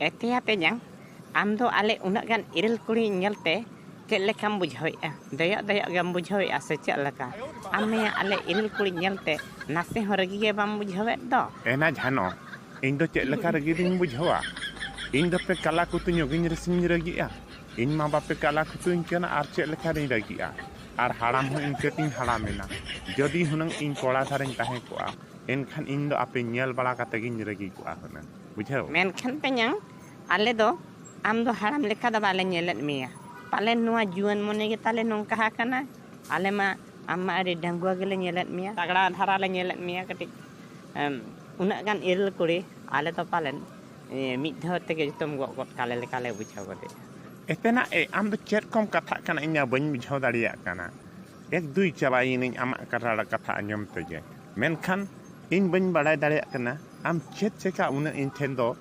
Etia penyang, am do ale unak gan iril kuri nyelte, cek lekam bujhoi dayak gam bujhoi ase cek leka. Ame ale iril kuri nyelte, nasi horagi ge bam bujhoi do. Ena jano, indo cek leka ragi ding bujhawa. Indo pe kala kutu nyogin resing ragi ya. In ma bape kala kutu inkana ar cek leka ring ragi ya. Ar haram ho inketing haramena. Jodi hunang in kola tharing tahe koa. Enkhan indo ape nyel bala kate gin ragi koa hunang. Bujhau. Menkan penyang, ale do, am do haram leka da bale nyelet mia. Palen nua juan mone ge tale nongka hakana. Ale ma amma ade dangua gele nyelet mia. Tagड़ा dhara le nyelet mia katik. Unak gan iril kuri, ale to palen. Mid dhau tege jutom got kale lekale bujhau gode. Etena am do chat kom katha kana inya bany bujhau dariya kana. Ek dui chabai ning amak katha katha anyam tege. Menkhan in bany badai dariya kana am chat cheka una intendo